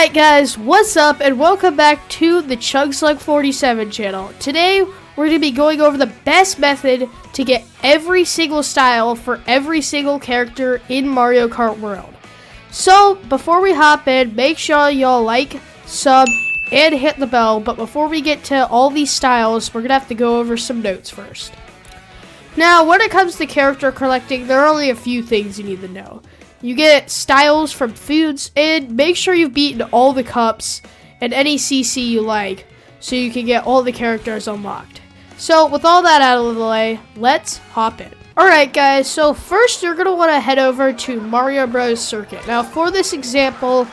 Alright guys, what's up and welcome back to the Chugslug47 channel. Today we're going to be going over the best method to get every single style for every single character in Mario Kart World. So before we hop in, make sure y'all like, sub, and hit the bell. But before we get to all these styles, we're going to have to go over some notes first. Now when it comes to character collecting, there are only a few things you need to know. You get styles from foods, and make sure you've beaten all the cups and any CC you like, so you can get all the characters unlocked. So with all that out of the way, let's hop in. Alright guys, so first you're going to want to head over to Mario Bros. Circuit. Now for this example,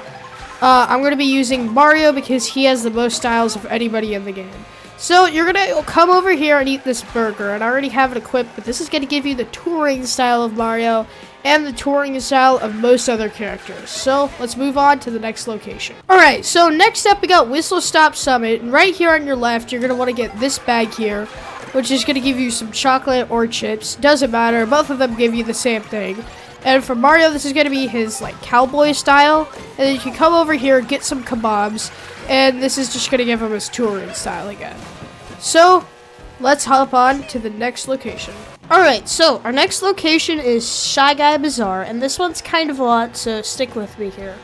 I'm going to be using Mario because he has the most styles of anybody in the game. So you're going to come over here and eat this burger, and I already have it equipped, but this is going to give you the touring style of Mario and the touring style of most other characters. So let's move on to the next location. Alright, so next up we got Whistle Stop Summit, and right here on your left you're going to want to get this bag here, which is going to give you some chocolate or chips. Doesn't matter, both of them give you the same thing. And for Mario, this is going to be his like cowboy style, and then you can come over here and get some kebabs, and this is just going to give him his touring style again. So let's hop on to the next location. Alright, so our next location is Guy Bazaar, and this one's kind of a lot, so stick with me here.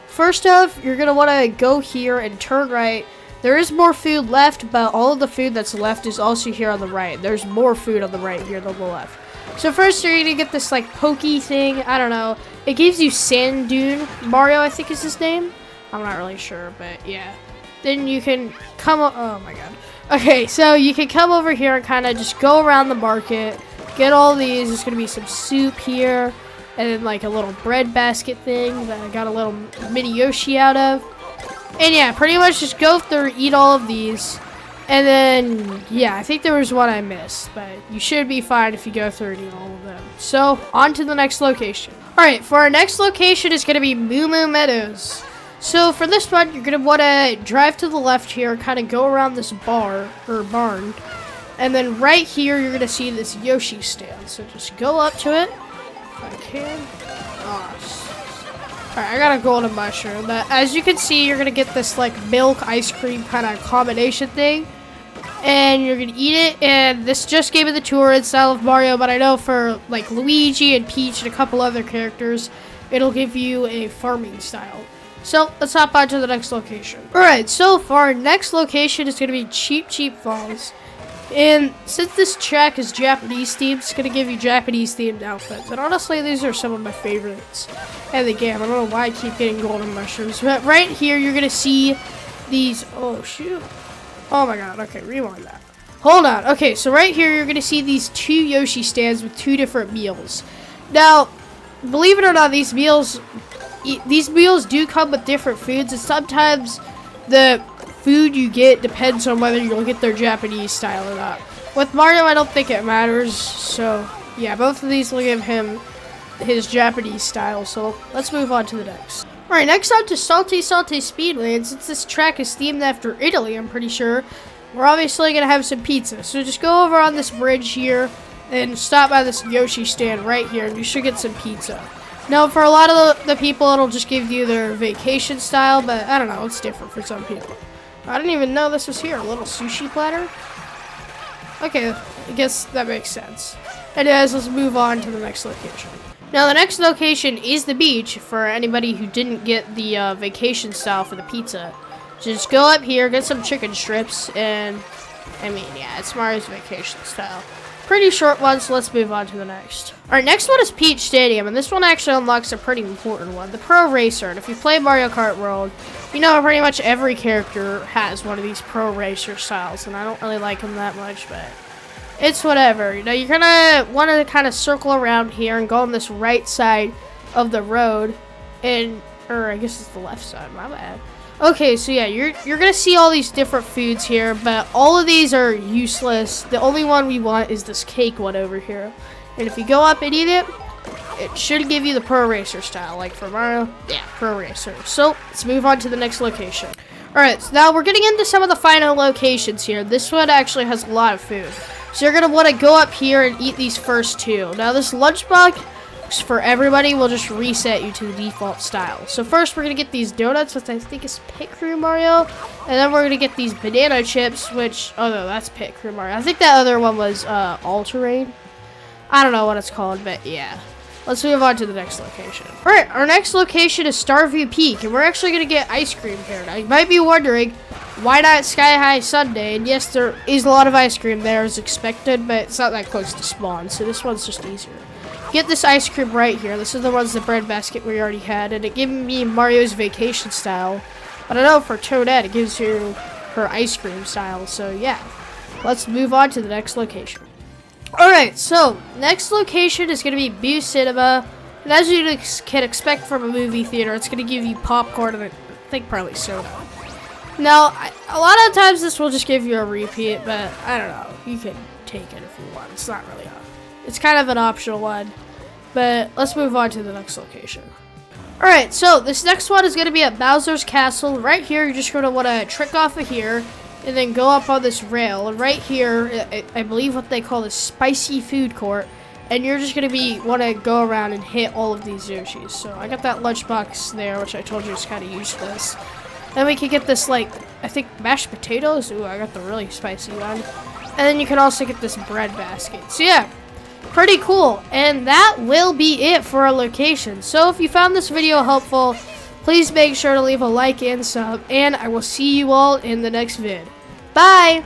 First off, you're going to want to go here and turn right. There is more food left, but all of the food that's left is also here on the right. There's more food on the right here than the left. So first you're going to get this like pokey thing, I don't know. It gives you Sand Dune. Mario, I think is his name. I'm not really sure, but yeah. Then you can come, oh my god. Okay, so you can come over here and kind of just go around the market, get all these. There's going to be some soup here, and then like a little bread basket thing that I got a little mini Yoshi out of. And yeah, pretty much just go through, eat all of these. And then, yeah, I think there was one I missed, but you should be fine if you go through and eat all of them. So, on to the next location. Alright, for our next location is going to be Mumu Meadows. So for this one, you're going to want to drive to the left here, kind of go around this barn, and then right here, you're going to see this Yoshi stand. So just go up to it, if I can. Alright, I got a golden mushroom. But as you can see, you're going to get this like milk ice cream kind of combination thing. And you're going to eat it, and this just gave me the tour in style of Mario, but I know for like Luigi and Peach and a couple other characters, it'll give you a farming style. So, let's hop on to the next location. Alright, so for our next location is going to be Cheep Falls. And since this track is Japanese themed, it's going to give you Japanese themed outfits. And honestly, these are some of my favorites in the game. I don't know why I keep getting golden mushrooms. But right here, you're going to see these, oh shoot. Oh my god, okay, rewind that. Hold on, okay, so right here, you're going to see these two Yoshi stands with two different meals. Now, believe it or not, these meals do come with different foods, and sometimes the food you get depends on whether you'll get their Japanese style or not. With Mario, I don't think it matters, so yeah, both of these will give him his Japanese style, so let's move on to the next. Alright, next on to Salty Speedway, and since this track is themed after Italy, I'm pretty sure, we're obviously going to have some pizza. So just go over on this bridge here, and stop by this Yoshi stand right here, and you should get some pizza. Now, for a lot of the people, it'll just give you their vacation style, but I don't know, it's different for some people. I didn't even know this was here, a little sushi platter. Okay, I guess that makes sense. Anyways, let's move on to the next location. Now, the next location is the beach, for anybody who didn't get the vacation style for the pizza. Just go up here, get some chicken strips, and, I mean, yeah, it's Mario's vacation style. Pretty short one, so let's move on to the next. Alright, next one is Peach Stadium, and this one actually unlocks a pretty important one, the Pro Racer. And if you play Mario Kart World, you know pretty much every character has one of these Pro Racer styles, and I don't really like them that much, but it's whatever. You know, you're gonna want to kind of circle around here and go on this right side of the road, or I guess it's the left side, my bad. Okay, so yeah, you're gonna see all these different foods here, but all of these are useless. The only one we want is this cake one over here. And if you go up and eat it, it should give you the Pro Racer style, like for Mario. Yeah, Pro Racer. So let's move on to the next location. Alright, so now we're getting into some of the final locations here. This one actually has a lot of food. So you're gonna want to go up here and eat these first two. Now this lunchbox blocks for everybody will just reset you to the default style. So first we're going to get these donuts, which I think is Pit Crew Mario. And then we're going to get these banana chips, which, oh no, that's Pit Crew Mario. I think that other one was All Terrain. I don't know what it's called, but yeah. Let's move on to the next location. Alright, our next location is Starview Peak, and we're actually going to get ice cream here. Now, you might be wondering, why not Sky High Sundae? And yes, there is a lot of ice cream there as expected, but it's not that close to spawn, so this one's just easier. Get this ice cream right here. This is the one's the bread basket we already had, and it gave me Mario's Vacation style. But I know for Toadette, it gives you her ice cream style, so yeah. Let's move on to the next location. Alright, so next location is going to be Boo Cinema, and as you can expect from a movie theater, it's going to give you popcorn and I think probably soda. Now, a lot of times this will just give you a repeat, but I don't know, you can take it if you want. It's not really it's kind of an optional one, but let's move on to the next location. Alright, so this next one is going to be at Bowser's Castle. Right here, you're just going to want to trick off of here, and then go up on this rail, and right here, I believe what they call the spicy food court, and you're just gonna want to go around and hit all of these Yoshis. So I got that lunchbox there, which I told you is kind of useless. Then we can get this, like, I think mashed potatoes. Ooh, I got the really spicy one. And then you can also get this bread basket. So yeah, pretty cool. And that will be it for our location. So if you found this video helpful, please make sure to leave a like and sub, and I will see you all in the next vid. Bye!